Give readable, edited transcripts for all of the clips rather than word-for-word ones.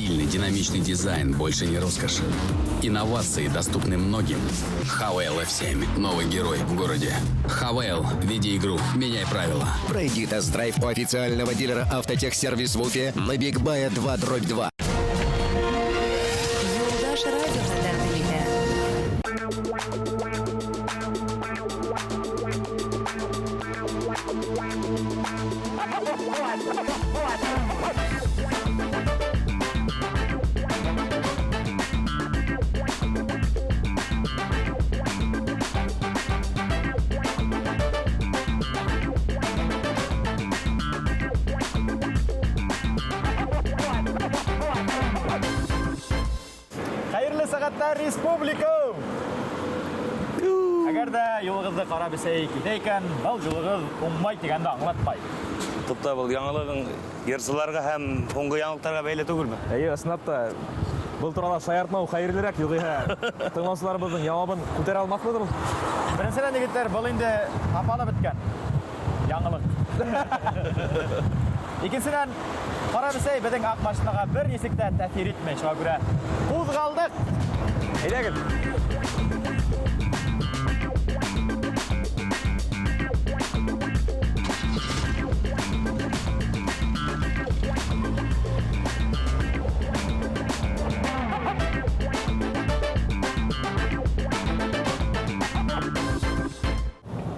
Стильный, динамичный дизайн больше не роскошь. Инновации доступны многим. Хавейл F7. Новый герой в городе. Хавейл. Веди игру. Меняй правила. Пройди тест-драйв у официального дилера «Автотехсервис» в Уфе на Бигбая 2/2. Юлдаш радиодан билет. Hayırlı сағаттар республика! Әгәр дә юлыгызды карап исәй китәйкән, был юлыгыз уңмай дигәнде аңлатмай. Тупта был яңалыгың ерсыларга һәм һуңгы яңалыктарга бәйле түгелме? Әйе, ысынлап та был турала шаяртмау хәерлерәк югыйһә. Тыңлаучыларыбызның җавабын күтәрә алмакмыдыр ул? Беренчедән егетләр, был инде апалы беткән. Яңалык. Икенчедән, карап исәй безнең ак машинага бер нисек тә тәэсир итмәй, шуңа күрә кузгалдык. Әйдәгез.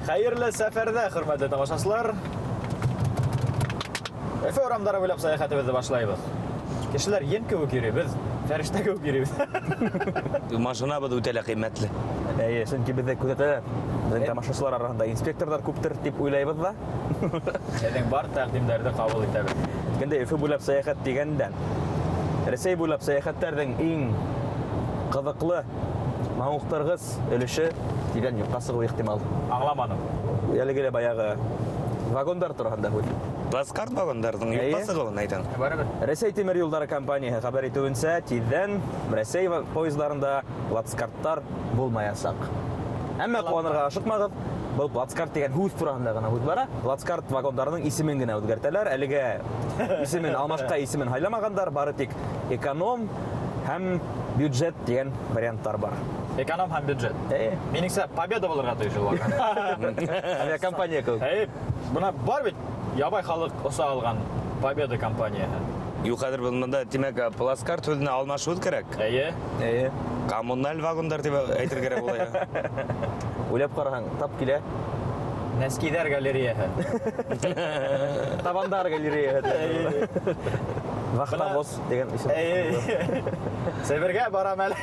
Хәерле сәфәрдә, хөрмәтле тамашачылар. Эфе урамдары буйлап сәяхәтебезне башлайбыз. Кешеләр ен кебек йөрибез, фәрештә кебек йөрибез. Машина бу үтә кыйммәтле. Әйе, чөнки бездә күзәтәләр. Безнең тамашачылар арасында инспекторлар күптер дип уйлайбыз да. Сезнең бар тәкъдимнәрне кабул итәбез. Кенде Эфе буйлап сәяхәт дигәндән, Рәсәй буйлап сәяхәтләрнең иң кызыклы маңлыктарыгыз өлеше дигән юкка сыгу ихтимал. Аңламадым. Әлегә баягы вагондар торганда һүз. Плацкарт вагондардың юккасы гын әйтәм. Рәсәй тимер юллары компаниясе хәбәр итүенчә, тиздән Рәсәй поездларында плацкарттар булмаячак. Әмма куанырга ашыкмагыз, был плацкарт дигән һүз турында гына һүз бара. Плацкарт вагондарының исемен генә үзгәртәләр. Әлегә исемен алмашка исемен хайламагандар, бары тик эконом һәм бюджет дигән варианттар бар. Эконом һәм бюджет. Минеңсә, победа булырга тырышалар. Авиакомпания кебек. Буна бар бит ябай халык оса алган победа компаниясе. Юк, хәзер булмында димәк плацкарт үзенә алмашуы кирәк. Әйе. Коммуналь вагондар дип әйтергә кирәк була. Уйлап караһаң, тап килә. Нәскидәр галереяһы. Табандар галереяһы. Вахтабос дигән исем. Себергә барам әле.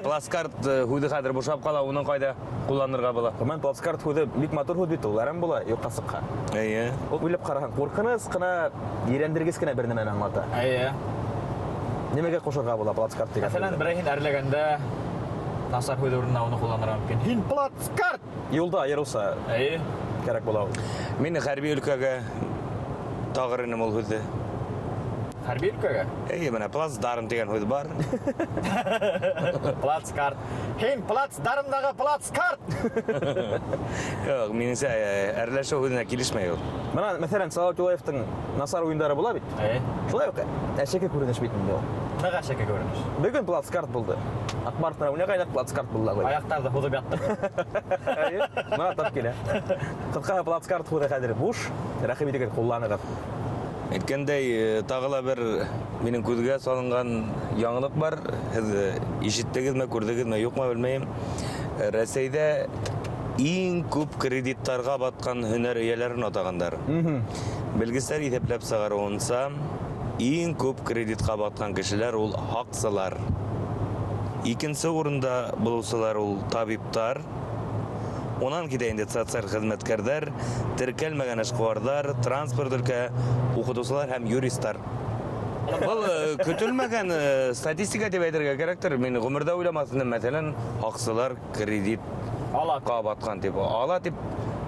Плацкарт худы хәзер бушап кала, уның кайда кулланырга була? Мен плацкарт худы бик матур худ бит ул, әрәм була, юкка сыкка. Әйе. Уйлап караһаң, куркыныс кына, ирәндергес кенә бер нәмәне аңлата. Әйе. Нимәгә кушырга була плацкарт дигән? Мәсәлән, берәйһен әрләгәндә насар худы урынына уны кулланырга мөмкин. Һин плацкарт! Юлда айырылса, әйе, кирәк була ул. Мин хәрби өлкәгә тагырыным ул худы. Хәрби өлкәгә? Әйе, менә плацдарм дигән худ бар. Плацкарт. Һин плацдармдагы плацкарт! Юк, минеңсә әрләшә худына килешмәй ул. Менә, мәсәлән, Салават Юлаевтың насар уеннары була бит. Шулай ук әшәке күренеш бит инде ул. Нәгә әшәке күренеш? Бүген плацкарт булды. Акбаров уйнаганда плацкарт булды. Аяктарда худып ятты. Әйе. Менә тап килә. Кыска плацкарт худы хәзер буш. Рәхим итегез кулланыгыз. Әйткәндәй, тагыла бер минең күзгә салынган яңалык бар. Һез ишеттегезме, күрдегезме, юкмы белмәйм. Рәсәйдә иң күп кредиттарга баткан һөнәр ияләрен атагандар. Белгечләр исәпләп чыгаруынча, иң күп кредитка баткан кешеләр ул хаксылар. Икенче урында булучылар ул табиптар. Онан китәйенде социаль хезмәткәрләр, теркәлмәгән эшкуарлар, транспорт өлкә укытучылар һәм юристлар. Бұл көтілмәгән статистика деп әйтергә кирәктер. Мин гомердә уйламасам, мәсәлән, хаксылар кредит кабаткан дип, ала дип,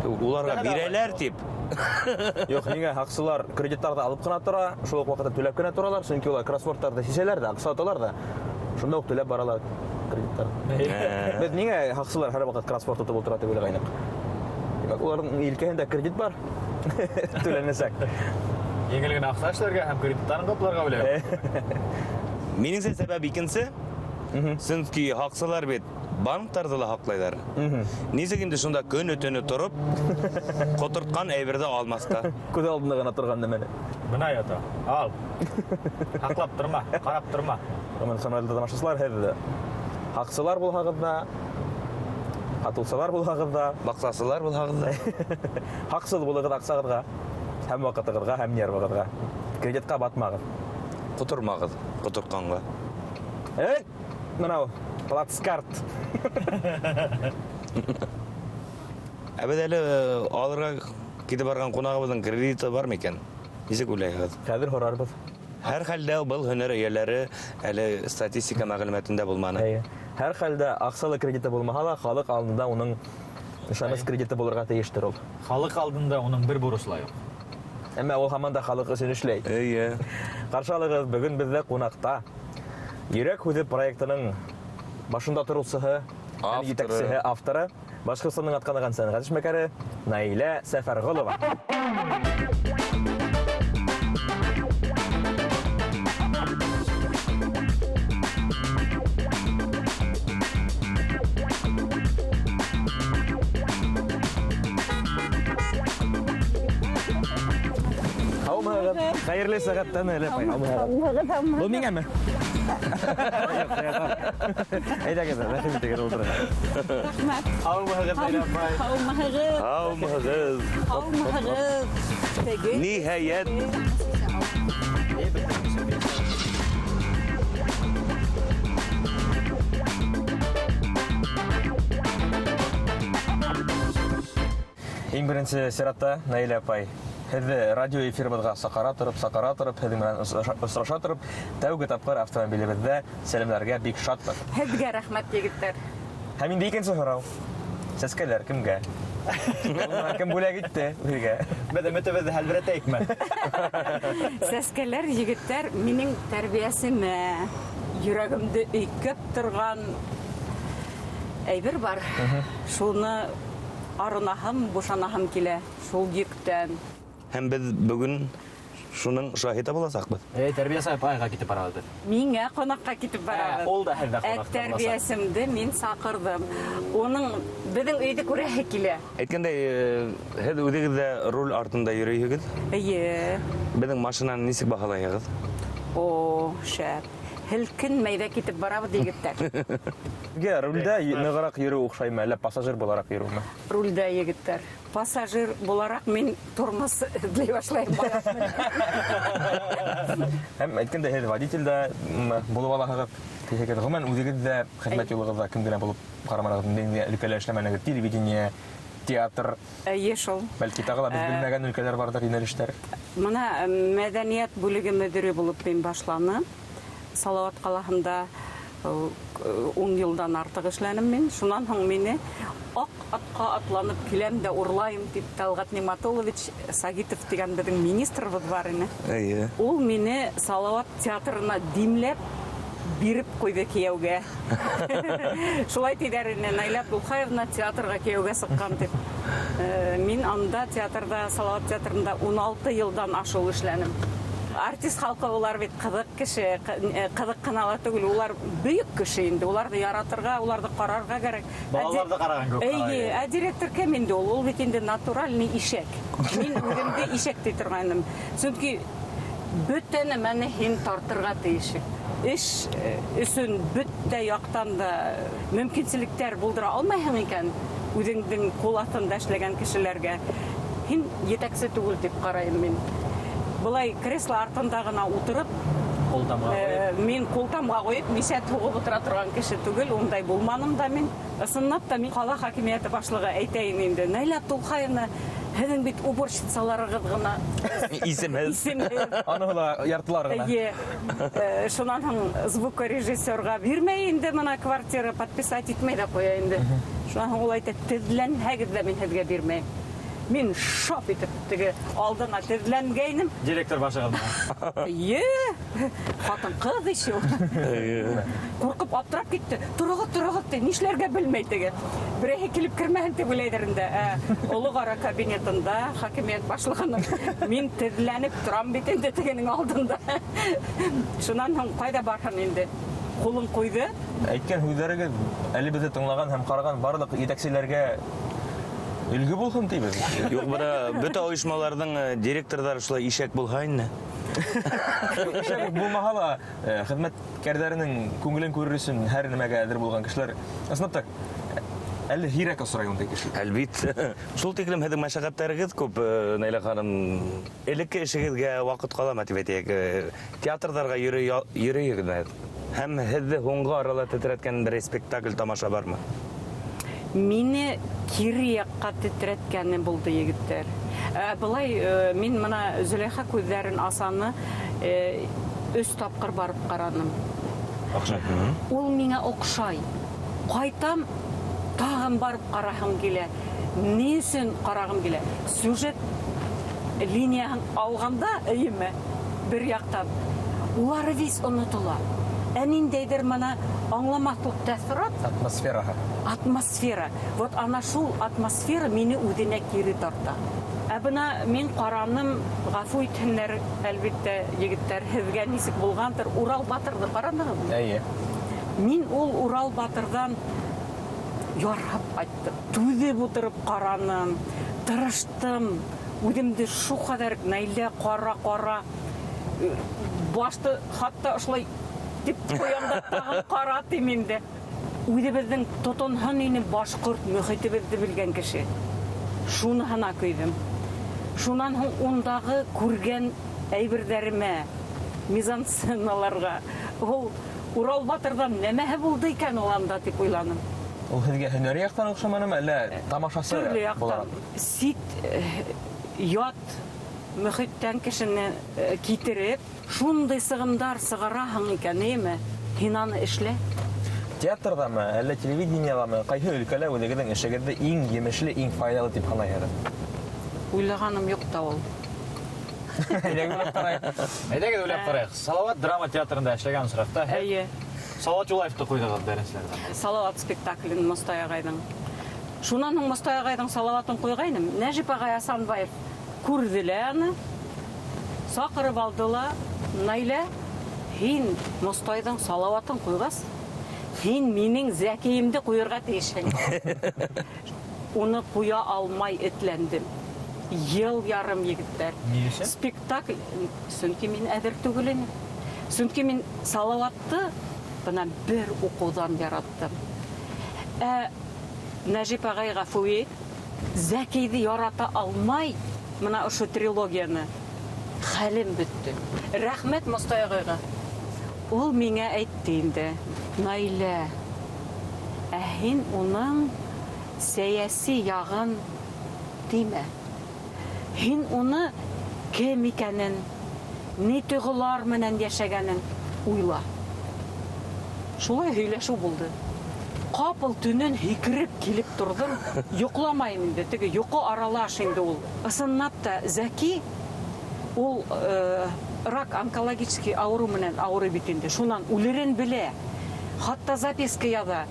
уларга бирәләр дип. Юк, нигә хаксылар кредиттарда алып кына тора, шул ук вакытта түләп кенә торалар, чөнки улар кроссвордларда сизәләр дә, акча аталар да. Шунда ук түләп баралар кредиттар. Без нигә хаксылар һәр вакыт кроссворд тотып утыра дип уйлагайнык. Димәк, уларның илкәһендә кредит бар. Түләнәсәк. Еңелген ақсашларға һәм кредиттарын қапларға білем. Меніңше сәбәп икенсе, сөнки хақсылар бит банктарды ла хақлайлар. Нисегенде шунда көн өтөне торып, котырткан әйберде алмаска. Көз алдында гына торган немене. Мына ята, ал. Хақлап тұрма, қарап тұрма. Мен самалда тамашачылар һәдә. Хаксылар булһагызда, атылсалар булһагызда, Баксасылар бул хагында. хаксыз булыгыз аксагызга, һәм вакытыгызга, һәм нервыгызга. Кредитка батмагыз. Котырмагыз, котыртканга. Менә плацкарт. Әбәдәле алырга китеп барган кунагыбызның кредиты бар микән? Нисек уйлайсыз? Хәзер хорарбыз. Һәр хәлдә был һөнәр ияләре әле статистика мәгълүматында булманы. Һәр хәлдә аксалы кредиты булмаһа да, халык алдында уның ышаныс кредиты булырга тиештер ул. Халық алдында оның бір бурышлы юк. Әмма ул һаман да халык өчен эшләй. Әйе. Каршылыгыз бүген бездә кунакта. Йөрәк үзе проектының башында торучысы, Авторы. җитәкчесе, авторы, башкысының атканыган сәнгать эшмәкәре Наилә Сәфәргулова. Хәерле сәгатьтән әле пай. Бу миңәме? Әйдәгез, рәхим итегез ултырыгыз. Ниһаят. Иң беренче сиратта Наилә апай, һез радио эфирыбызга сакара торып, һез менән очраша торып, тәүге тапкыр автомобилебездә сәламләргә бик шатбыз. Һезгә рәхмәт, егетләр. Һәм инде икенче сорау. Сәскәләр кемгә? Кем бүләк итте үзгә? Бәдәмәтебезде хәлбәрәтәйекме? Сәскәләр, егетләр, минең тәрбиясемә йөрәгемде өйкәп торган әйбер бар. Шуны арынаһым, бушанаһым килә, шул йөктән. Һәм без бүген шуның шаһиты буласакбыз. Тәрбиясе апайга китеп барабыз. Миңә қонаққа китеп барабыз. Ул да һәлдә қонақта Тәрбиясемде мин сакырдым. Оның безнең өйдә күрәһе килә. Әйткәндәй, һез үзегез дә руль артында йөрөйсегез. Әйе. Безнең машинаны нисек баһалайсыз? О, шәп. Һелкин мәйдә китеп барабыз, егетләр. Гә рульдә ныгырак йөрү охшаймы, әллә пассажир буларак йөрүме? Рульдә, егетләр. Пассажир буларак мин тормоз эзләй башлайм. Һәм әйткәндә, һез водительдә булып аласыз. Тәшәккүр. Гомумән үзегез дә хезмәт юлыгызда кем генә булып карамагыз, инде өлкәләр эшләмәнегез, телевидение, театр, Әйе шул. бәлки тагы да без белмәгән өлкәләр бардыр, юнәлештәр. Мына мәдәният бүлеге мөдире булып мин башланы. Салават калаһында 10 елдан артык эшләнем мин. Шуннан соң мине ак атка атланып киләм дә урлайм дип Талгат Ниматуллович Сагитов дигән безнең министрыбыз бар ине. Әйе. Ул мине Салават театрына димләп биреп куйды кияүгә. Шулай тидәр ине, Наилә Абдулхаевна театрга кияүгә сыккан дип. Мин анда театрда, Салават театрында 16 елдан ашыл эшләнем. Артист халкы улар бит кызык кеше, кызык кына түгел, улар бөек кеше инде. Уларны яратырга, уларны карарга кирәк. Балаларды караган күп карый. Әйе, директор кем инде ул? Ул бит инде натуральный ишәк. Мин үземдә ишәк ди торганым. Чөнки бөтәне менә һин тартырга тиеш. Эш өсөн бөтә яктан да мөмкинчелектәр булдыра алмайһың икән үзеңнең кул астында эшләгән кешеләргә. Һин етәкче түгел дип карайм мин. Булай кресло артында гына утырып, мин култамга коеп, мисә тугып утыра торган кеше түгел, ундай булманым да мин. Ысынлап та мин кала хакимияте башлыгы әйтәйин инде. Наилә Абдулхаевна, һезнең бит уборщицаларыгыз гына Исемһез. Аны ла яртылар гына. Әйе. Шуннан соң звукорежиссерга бирмәй инде моны квартира подписать итмәй дә куя инде. Шуннан соң ул әйтә, тезләнһәгез дә мин һезгә бирмәйм. Мен шап итеп теге алдына тезләнгәйнем. Директор башыгына. Хатын кыз еще. Куркып аптырап китте. Турыгы ди, нишләргә белмәй теге. Берәһе килеп кермәһен дип уйлайдыр инде. Олы кара кабинетында хакимият башлыгының мин тезләнеп торам бит инде тегенең алдында. Шуннан һәм кайда барһын инде? Кулын куйды. Әйткән һүзләрегез әле безне тыңлаган һәм караган барлык итәкчеләргә үлгү булсын тибез. Юк, бара бөтә оешмаларның директорлары шулай ишәк булһа инде. Ишәк булмаһа ла хезмәткәрләренең күңелен күрер өчен һәр нәмәгә әзер булган кешеләр. Ысынлап та әле һирәк осрый ундай кешеләр. Әлбит. Шул тиклем һеҙҙең мәшәҡәттәрегеҙ күп, Наилә ханым. Элекке эшегеҙгә ваҡыт ҡаламы тип әйтәйек. Театрҙарға йөрөйһөгөҙ. Һәм һеҙҙе һуңғы арала тетрәткән бер спектакль тамаша бармы? Мине кире яҡҡа тетрәткәне булды егеттәр. Былай мин мына Зөләйха күҙҙәрен асаны 3 тапҡыр барып ҡараным. Ул миңә оҡшай. Ҡайтам, тағын барып ҡараһым килә. Ни өсөн ҡарағым килә? Сюжет линияһын алғанда, эйеме, бер яҡтан, улары вис онотола. Ә ниндәйҙер мына аңламаҫлык тәьҫорат, атмосфера. Вот ана шул атмосфера мине үҙенә кире тарта. Ә бына мин ҡараным, ғәфү итһеннәр, әлбиттә, егеттәр, һеҙгә нисек булғандыр, Урал Батырҙы ҡаранығыҙмы? Әйе. Мин ул Урал Батырҙан ярһап ҡайттым. Түҙеп ултырып ҡараным, тырыштым. Үҙемде шу ҡәҙәр Наилә ҡара. Башты хатта ошолай дип ҡуямда тағын ҡара тим инде. Үҙебеҙҙең тотонһон ине башҡорт мөхитебеҙҙе белгән кеше. Шуныһына көйҙөм. Шунан һуң ундағы күргән әйберҙәремә, мизансценаларға, ул Урал Батырҙан нәмәһе булды икән ул анда тип уйланым. Ул һеҙгә һөнәри яҡтан оҡшаманымы, әллә тамашасы Төрлө яҡтан. булараҡ? Сит, ят мөхиттән кешене китереп, шундай сығымдар сығараһың икән, эйме? Һин аны эшлә. Театрҙамы, әллә телевидениядамы, ҡайһы өлкәлә үҙегеҙҙең эшегеҙҙе иң емешле, иң файҙалы дип һанайһығыҙ? Уйлағаным юҡ та ул. Әйҙәгеҙ уйлап ҡарайыҡ. Салауат драма театрында эшләгән осраҡта Әйе. Салауат Юлаевты ҡуйҙығыҙ беренселәрҙән. Салауат спектаклен Мостай ағайҙың. Шунан һуң Мостай ағайҙың салауатын ҡуйғайным. Нәжип ағай Асанбаев күрҙеләр аны, саҡырып алдыла. Наилә, һин Мостайҙың салауатын ҡуйғас, һин минең Зәкиемде ҡуйырға тейешһең. Уны ҡуя алмай этләндем. Йыл ярым егеттәр. Ни өсөн? Спектакль, сөнки мин әҙер түгел инем. Сөнки мин салауатты бына бер уҡыуҙан яраттым. Нәжип ағай ғәфүи, Зәкиҙе ярата алмай, мына ошо трилогияны, хәлем бөттө. Рәхмәт Мостай ағайға. Ул миңә әйтте инде, Наилә, һин уның сәйәси яғын тимә. Һин уны кем икәнен, ни тойғолар менән йәшәгәнен уйла. Шулай һөйләшеү булды. Ҡапыл төнөн һикереп килеп торҙом, йоҡламайым инде, теге йоҡо аралаш инде ул. Ысынлап та Зәки, ул рак онкологический ауырыу менән ауырый бит инде. Шунан үлерен белә. Хатта записка яҙа.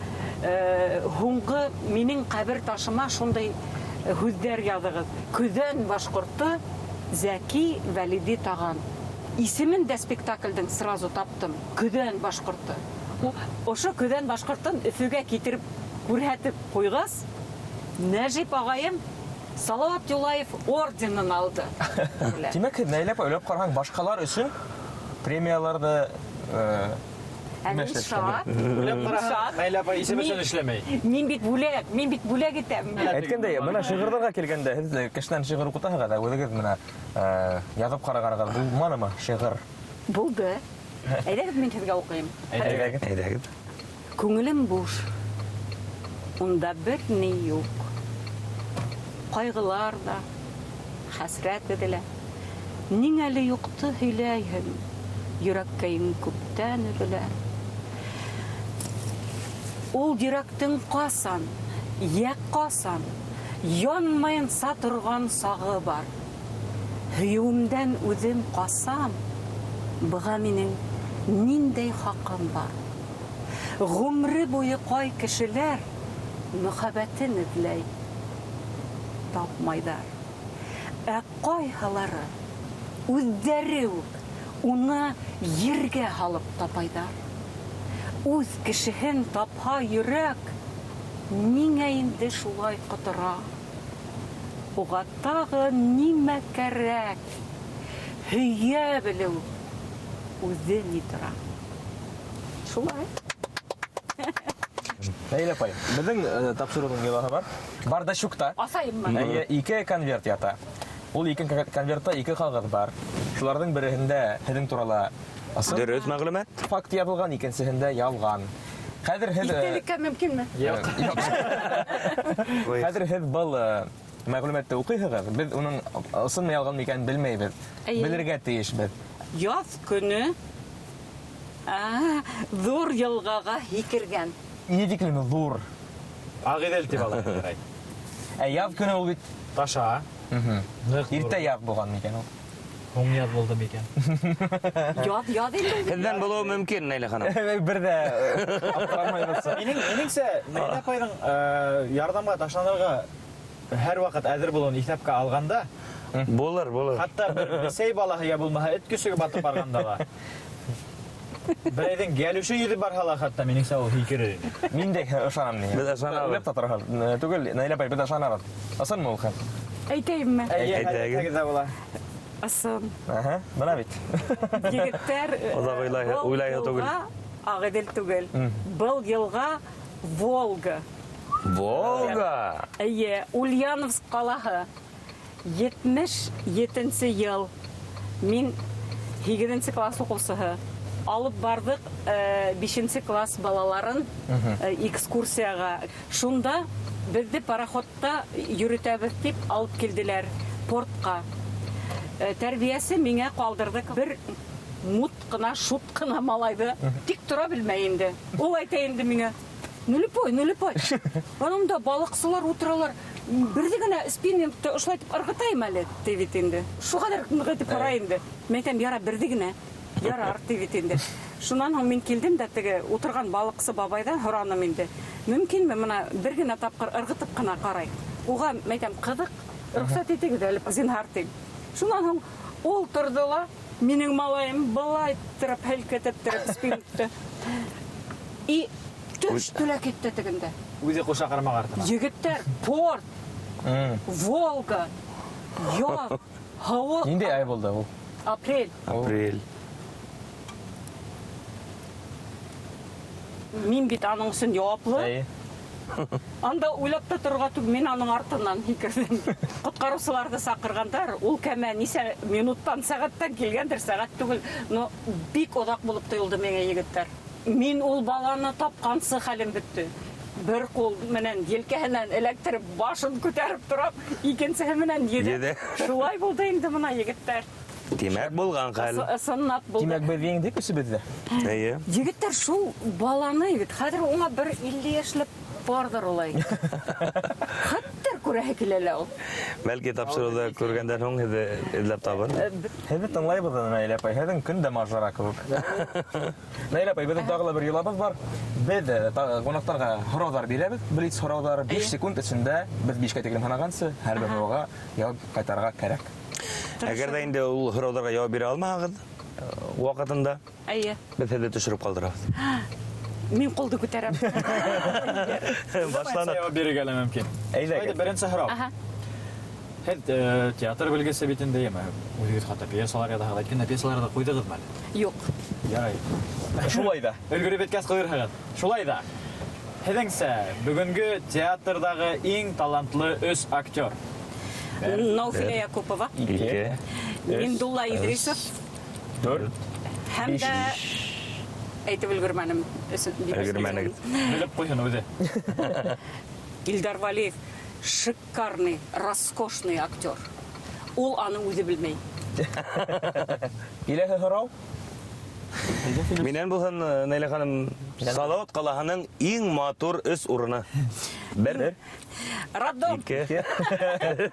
Һуңғы минең ҡәбер ташыма шундай һүҙҙәр яҙығыҙ. Көҙән башҡорты Зәки Вәлиди таған. Исемен дә спектаклдың сразу таптым. Көҙән башҡорты. Ошо Көҙән башҡортон Өфөгә китереп күрһәтеп ҡуйғас, Нәжип ағайым Салауат Юлаев орденын алды. Тимәк, Наилә апа, уйлап ҡараһаң, башҡалар өсөн премияларҙы Шат. Наилә апа исем өсөн эшләмәй. Мин бит бүләк итәм. Әйткәндәй, бына шиғырҙарға килгәндә, һеҙ кешенән шиғыр уҡытаһығыҙ, ә үҙегеҙ мына яҙып ҡарағанығыҙ булманымы шиғыр? Булды. Әйҙәгеҙ, мин һеҙгә уҡыйым. Әйҙәгеҙ. Күңелем буш. Унда бер ни юҡ. Ҡайғылар да, хәсрәт эҙелә. Ниңәле юҡты һөйләйһең? Йөрәккәйең күптән өҙөлә. Ул йөрәктең ҡасан, йәк ҡасан, Янмайынса торган сагы бар. Хүйеүемдән үзем касам, быга минең ниндәй хакым бар? Гомре буе кай кешеләр мөхәббәтен эзләй, тапмайдар. Ә кайһылары үздәре үк уны ергә һалып тапайдар. Үз кешеһен тапһа йөрәк, ниңә инде шулай кытыра? Уга тагы нимә кәрәк? Һөйә белү үзе ни тора. Шулай. Ләйлә апай, безнең тапшыруның йолаһы бар. Бардачукта. Асайыммы? Ике конверт ята. Ул ике конвертта ике кагыз бар. Шуларның береһендә һеҙҙең турала асыл Дөрөҫ мәғлүмәт. факт язылган, икенсеһендә ялган. Хәзер һеҙ Иҫтәлеккә мөмкинме? хәзер һеҙ был мәғлүмәтте уҡыйһығыҙ. Беҙ уның ысынмы ялғанмы икәнен белмәйбеҙ. Әйе. Белергә тейешбеҙ. Яҙ көнө ҙур йылғаға һикергән. Ни тиклем ҙур. Ағиҙел тип ала. Ә яҙ көнө ул бит Таша. Ныҡ иртә яҙ булған микән ул. Һуң яҙ булды микән? Яҙ инде. Һеҙҙән булыуы мөмкин, Нәйлә ханым. Бер дә аптырамайбыҙса. Минеңсә, Нәйлә апайҙың ярҙамға ташланырға һәр ваҡыт әҙер булыуын иҫәпкә алғанда, Булыр, булыр. хатта бер сәй балаһы я булмаһа, эт көсөгө батып барғанда ла. Берәйҙең гәлүше йөҙө барһа ла, хатта минеңсә ул һикерер ине. Мин дә ышанам миңә. Беҙ ышанабыҙ. Уйлап та торһығыҙ. Түгел, Наилә апай, беҙ ышанабыҙ. Ысынмы ул хәл? Әйтәйемме? Әйтәгеҙ. була. Ысын. Аһа, бына бит. Егеттәр Оҙаҡ уйлайһы түгел. Ағиҙел түгел. Был йылға Волга. Волга! Әйе, Ульяновск ҡалаһы. 77-нсе йыл. Мин 8-нсе класс уҡыусыһы. Алып бардыҡ 5-нсе класс балаларын экскурсияға. Шунда беҙҙе пароходта йөрөтәбеҙ тип алып килделәр портҡа. Тәрбиәсе миңә ҡалдырҙы бер мут ҡына, шут ҡына малайҙы. Тик тора белмәй инде. Ул әйтә инде миңә: Нулепой. Анымда балыҡсылар ултыралар. Берҙе генә спиннингты ошолай тип ырғытайым әле, ти бит инде. Шу ҡәҙәр ырғытып ҡара инде. Мен әйтәм, яра, берҙе генә. Ярар, ти бит инде. Шунан һуң мин килдем дә теге ултырған балыҡсы бабайҙан һораным инде. Мөмкинме бына бер генә тапҡыр ырғытып ҡына ҡарай? Уға әйтәм, ҡыҙыҡ, рөхсәт итегеҙ әле, зинһар тим. Шунан һуң ул торҙо ла, минең малайым былай тырып, һелкетеп спиннингты. И төштө лә китте тегендә. Үҙе ҡуша ҡармаҡ артына. Егеттәр, порт, Волга, яҙ, һауа, Ниндәй ай булды ул? апрель. Апрель. Мин бит аның өсөн яуаплы. Әйе. Анда уйлап та торға түгел, мин аның артынан һикерҙем. Ҡотҡарыусыларҙы саҡырғандар, ул кәмә нисә минуттан, сәғәттән килгәндер, сәғәт түгел, но бик оҙаҡ булып тойолдо миңә егеттәр. Мин ул баланы тапҡансы хәлем бөттө. Бер ҡул менән елкәһенән эләктереп, башын күтәреп торам, икенсеһе менән еді. Шулай булды инде бына егеттәр. Тимәк булған хәл. Ысынлап булды. Тимәк, беҙ еңдек өсөбөҙ ҙә. Эйе. Егеттәр шул баланы бит, хәҙер уңа бер 50 йәшлек бардыр улай. Хәттәр күрәһе килә ул. Бәлки тапшырыуҙы күргәндән һуң һеҙҙе эҙләп табыр. Һеҙҙе тыңлайбыҙ, Наилә апай. Һеҙҙең көн дә мажара кеүек. Наилә апай, беҙҙең тағы ла бер йолабыҙ бар. Беҙ ҡунаҡтарға һорауҙар бирәбеҙ. Блиц һорауҙары 5 секунд эсендә беҙ 5-кә тиклем һанағансы һәр бер һорауға яуап ҡайтарырға кәрәк. Әгәр ҙә инде ул һорауҙарға яуап бирә алмаһағыҙ ваҡытында, Әйе. беҙ һеҙҙе төшөрөп ҡалдырабыҙ. Мин ҡулды күтәрәм. Башланып. Яуап бирергә лә мөмкин. Әйҙәгеҙ. Беренсе һорау. Аһа. Һеҙ театр белгесе бит инде, үҙегеҙ хатта пьесалар яҙаһығыҙ, әйткәндә пьесаларҙы ҡуйҙығыҙмы әле? Юҡ. Ярай. Шулай да. Өлгөрөп беткәс ҡуйырһығыҙ. Шулай да. Һеҙҙеңсә, бөгөнгө театрҙағы иң талантлы 3 актер. Науфилә Якупова, 2. Миндулла Идрисов 4. һәм дә әйтеп өлгөрмәнем. Өлгөрмәнегеҙ. Белеп ҡуйһын үҙе. Илдар Валиев шикарный, роскошный актер. Ул аны үҙе белмәй. Киләһе һорау. Минен булһын Нәйлә ханым Салават калаһының иң матур өс урыны. Бер, Роддом, ике,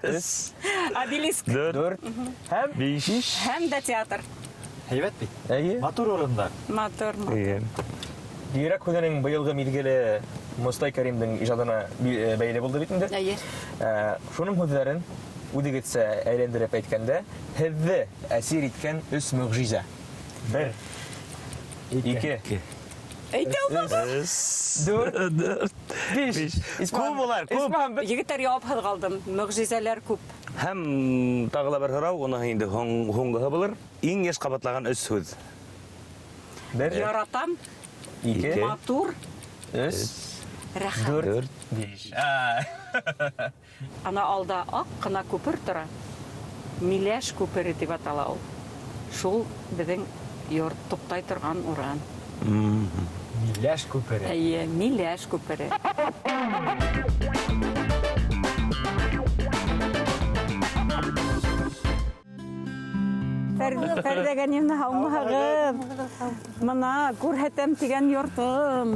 өс, обелиск дүрт, Һәм биш. һәм дә театр. Һәйбәт бит. әйе. Матур урында. Матур. Йөрәк һөнәренең быелгы мизгеле Мостай Кәримнең иҗатына бәйле булды бит инде. Әйе. Шуның һүзләрен үдегетсә әйләндереп әйткәндә, һеҙҙе әсир иткән өс мөғжизә. Бер, ике, Әйтә алмам. дүрт, биш. Күп булар, күп. Исмаһам, Егеттәр яуапһыҙ калдым. Мөғжизәләр күп. Һәм тагы ла бер һорау, уны инде һуңгыһы булыр. Иң яш кабатлаган өс һүз. бер, Яратам, ике, матур, өс, рәхәт. дүрт, биш. Ана алда ак кына күпер тора. Миләш күпере дип атала ул. Шул безнең йорт туктай торган уран. Миләш күпере. Әйе, Миләш күпере. Фәрдә Ганимна һаумыһығыҙ. Мына күрһәтәм тигән йортым.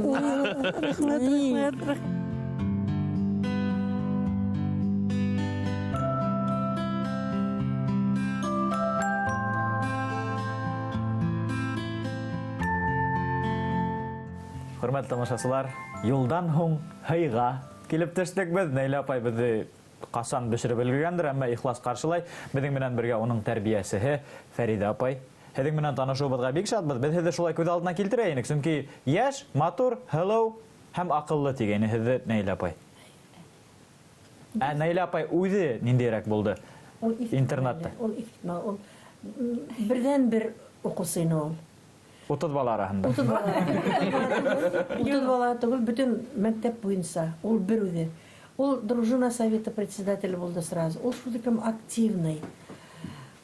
Хөрмәтле тамашачылар, юлдан һуң һыйға килеп төштек без. Нәйлә апай безне касан бешереп өлгергәндер, әмма ихлас каршылай. Безнең менән бергә уның тәрбиясеһе Фәрида апай. Һеҙҙең менән танышыуыбыҙға бик шатбыҙ. Беҙ һеҙҙе шулай күҙ алдына килтерә инек, сөнки йәш, матур, һылыу һәм аҡыллы тигәйне һеҙҙе Нәйлә апай. Ә Нәйлә апай үҙе ниндәйерәк булды интернатта? Ул ифтма, ул бердән бер уҡыусыны ул. 30 бала араһында. 30 бала түгел, бөтөн мәктәп буйынса. Ул бер үҙе. Ул дружина советы председателе булды сразу. Ул шулай активный.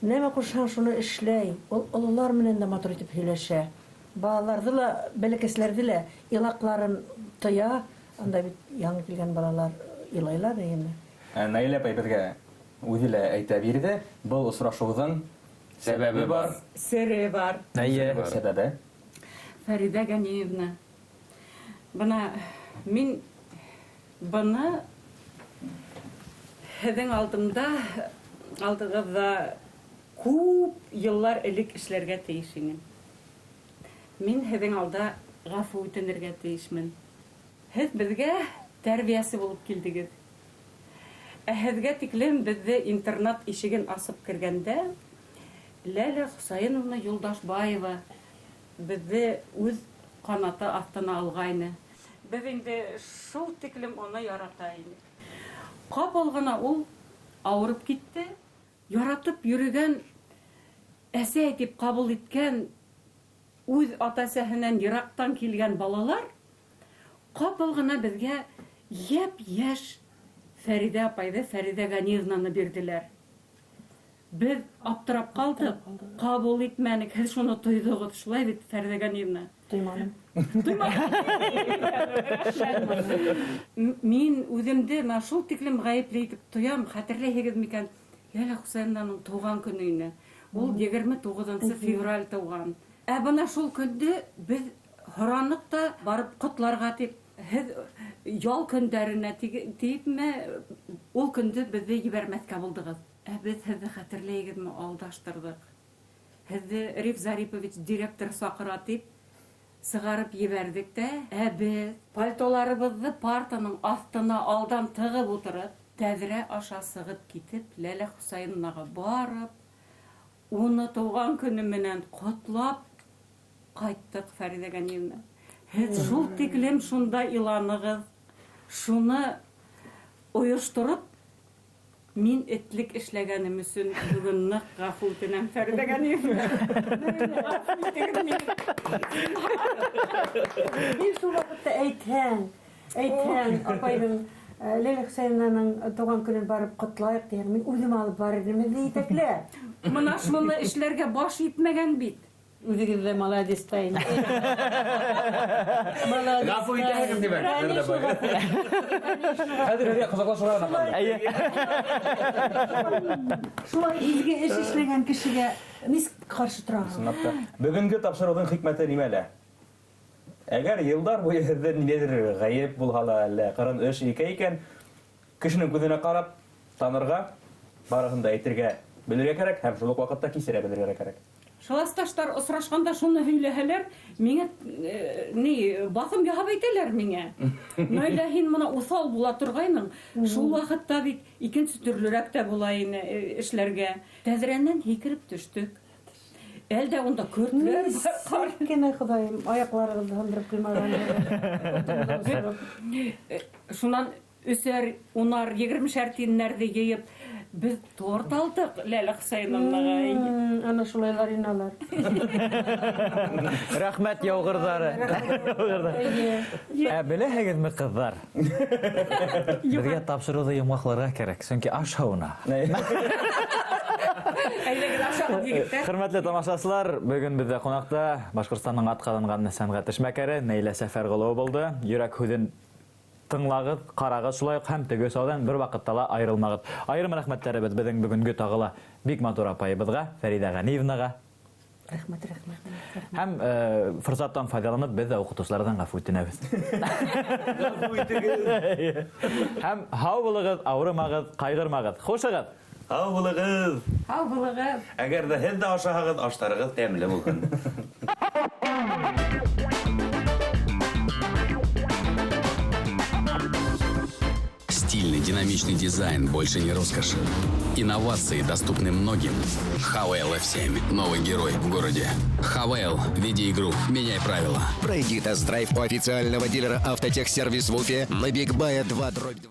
Нәмә ҡушһаң шуны эшләй. Ул ололар менән дә матур итеп һөйләшә. Балаларҙы ла, бәләкәсләрҙе лә илаҡларын тоя. Анда бит яңы килгән балалар илайлар инде. Наилә апай безгә үҙе лә әйтә бирҙе. Был осрашыуҙың сәбәбе бар. Сере бар. Әйе. Сәбәбе? Фәрида Ганиевна, бына мин бына һеҙҙең алдығыҙҙа күп йыллар элек эшләргә тейеш инем. Мин һеҙҙең алда ғәфү үтенергә тейешмен. Һеҙ беҙгә тәрбиәсе булып килдегеҙ. Ә һеҙгә тиклем беҙҙе интернат ишеген асып кергәндә Ләлә Хусайновна Юлдашбаева беҙҙе үҙ ҡанаты аҫтына алғайны. Беҙ инде шул тиклем уны ярата инек. Ҡапыл ғына ул ауырып китте. Яратып йөрөгән, әсәй тип ҡабул иткән үҙ ата-әсәһенән йыраҡтан килгән балалар ҡапыл ғына беҙгә йәп-йәш Фәрида апайҙы, Фәрида Ганиевнаны бирҙеләр. Беҙ аптырап ҡалдык, ҡабул итмәнек. Һеҙ шуны тойҙоғоҙ, шулай бит, Фәрида Ганиевна? Тойманым. Мин үҙемде шул тиклем ғәйепле итеп тоям. Хәтерләйһегеҙ микән? Ләлә Хусайновнаның тыуған көнө ине. Ул 29 февраль тыуған. Ә бына шул көндө беҙ һораныҡ та барып ҡотларға тип. Һеҙ ял көндәренә тейепме, ул көндө беҙҙе ебәрмәҫкә булдығыҙ. Ә беҙ һеҙҙе хәтерләйегеҙме, алдаштырҙык. Һеҙҙе Риф Зарипович директор саҡыра тип сығарып ебәрҙек тә, ә беҙ пальтоларыбыҙҙы партаның аҫтына алдан тығып ултырып, тәҙрә аша сығып китеп, Ләлә Хусайновнаға барып, уны тыуған көнө менән ҡотлап ҡайттык, Фәрида Ганиевна. Һеҙ шул тиклем шунда иланығыҙ, шуны ойоштороп, мин этлек эшләгәнем өсөн бөгөн ныҡ ғәфү үтенәм, Фәрида Ганиевна. Мин шул ваҡытта әйтһәң, апайҙың Ләлә Хусайновнаның тыуған көнөн барып ҡотлайыҡ тиһәң, мин үҙем алып барыр идем, һеҙҙе етәкләп. Мына шуны эшләргә баш етмәгән бит. Үҙегеҙ ҙә молодец та инде. Молодец. Ғафу итәһегеҙ тимәк, Фәриҙә апай. Хәҙер һеҙгә ҡосаҡлашырға гына ҡалды. Шулай изге эш эшләгән кешегә нисек ҡаршы тораһың? Ысынлап та. Бөгөнгө тапшырыуҙың хикмәте нимәлә? Әгәр йылдар буйы һеҙҙән ниҙер ғәйеп булһа ла, әллә ҡырын эш икән, кешенең күҙенә ҡарап, танырға, барыһын да әйтергә белергә кәрәк, һәм шул уҡ ваҡытта кисерә белергә кәрәк. Классташтар осрашҡанда шуны һөйләһәләр, миңә баҫым яһап әйтәләр миңә. Наилә, һин бына уҫал була торғайның, шул ваҡытта бит икенсе төрлөрәк тә була ине эшләргә. Тәҙрәнән һикереп төштөк. Әлдә унда көртләр бар. Кенә Хоҙайым, аяҡларығыҙҙы һындырып ҡуймаған. Шунан өсәр, унар, 20-шәр тиеннәрҙе йыйып, беҙ торт алдыҡ Ләлә Хөсәйновнаға. Ана шулайлар иналар. Рәхмәт яуғырҙары. Беләһегеҙме, ҡыҙҙар? Беҙгә тапшырыуҙы йомғаҡларға кәрәк, сөнки аш һыуына. Хөрмәтле тамашасылар, бөгөн беҙҙә ҡунаҡта Башҡортостандың атҡаҙанған сәнғәт эшмәкәре Наилә Сәфәрғолова булды. Йөрәк һүҙен тыңлағыҙ, ҡарағыҙ, шулай уҡ һәм теге осауҙан бер ваҡытта ла айырылмағыҙ. Айырым рәхмәттәребеҙ беҙҙең бөгөнгө тағыла бик матур апайыбыҙға, Фәриҙә Ғәниевнаға. Рәхмәт. Һәм форсаттан файҙаланып, беҙ ҙә уҡытыусыларҙан ғәфү үтенәбеҙ. Һәм һау булығыҙ, ауырымағыҙ, ҡайғырмағыҙ. Хушығыҙ! Һау булығыҙ. Һау булығыҙ. Әгәр ҙә һеҙ ҙә ашаһағыҙ, аштарығыҙ тәмле булһын. Стильный, динамичный дизайн, больше не роскоши. Инновации доступны многим. Хавейл F7. Новый герой в городе. Хавейл. Веди игру. Меняй правила. Пройди тест-драйв у официального дилера «Автотехсервис» в Уфе на Биг Бая 2/2.